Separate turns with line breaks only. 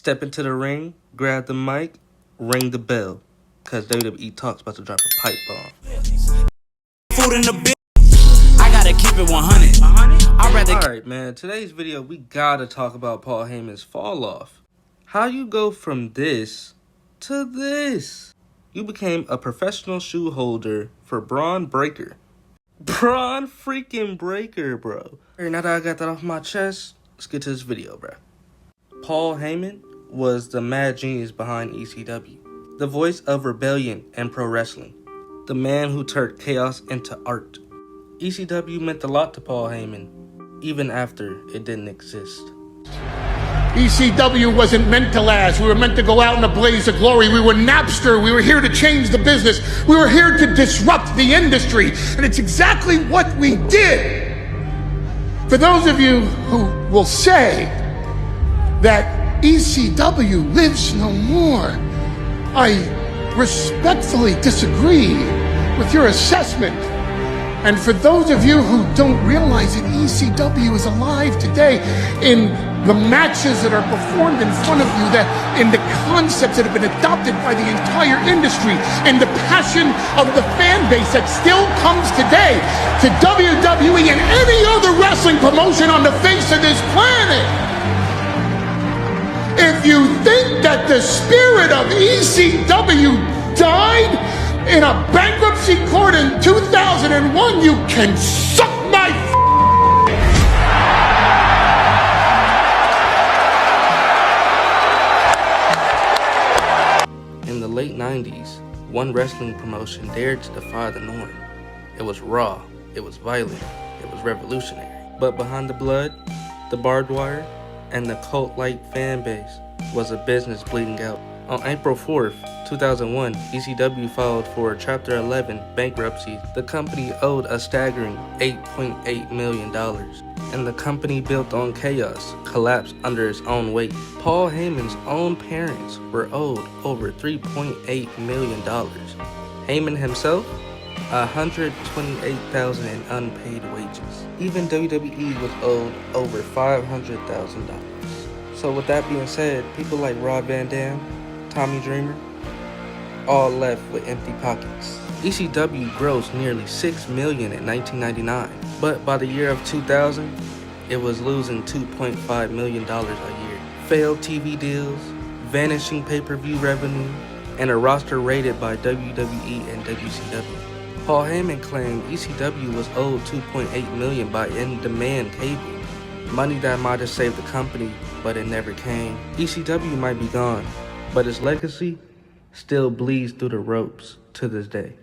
Step into the ring, grab the mic, ring the bell, cause WWE Talk's about to drop a pipe bomb.
Food in the I gotta keep it 100.
Alright, man, today's video we gotta talk about Paul Heyman's fall off. How you go from this to this? You became a professional shoe holder for Braun Breaker. Braun freaking Breaker, bro. Alright, now that I got that off my chest, let's get to this video, bro. Paul Heyman was the mad genius behind ECW, the voice of rebellion and pro wrestling, the man who turned chaos into art. ECW meant a lot to Paul Heyman, even after it didn't exist.
ECW wasn't meant to last. We were meant to go out in a blaze of glory. We were Napster. We were here to change the business. We were here to disrupt the industry. And it's exactly what we did. For those of you who will say that ECW lives no more, I respectfully disagree with your assessment. And for those of you who don't realize that ECW is alive today in the matches that are performed in front of you, that in the concepts that have been adopted by the entire industry, and the passion of the fan base that still comes today to WWE and any other wrestling promotion on the face of this planet. If you think that the spirit of ECW died in a bankruptcy court in 2001, you can suck my
In the late 90s, one wrestling promotion dared to defy the norm. It was raw, it was violent, it was revolutionary. But behind the blood, the barbed wire, and the cult-like fan base was a business bleeding out. On April 4th, 2001, ECW filed for Chapter 11 bankruptcy. The company owed a staggering $8.8 million, and the company built on chaos collapsed under its own weight. Paul Heyman's own parents were owed over $3.8 million. Heyman himself, $128,000 in unpaid wages. Even WWE was owed over $500,000. So with that being said, people like Rob Van Dam, Tommy Dreamer, all left with empty pockets. ECW grossed nearly $6 million in 1999, but by the year of 2000, it was losing $2.5 million a year. Failed TV deals, vanishing pay-per-view revenue, and a roster raided by WWE and WCW. Paul Heyman claimed ECW was owed $2.8 million by in-demand cable, money that might have saved the company, but it never came. ECW might be gone, but its legacy still bleeds through the ropes to this day.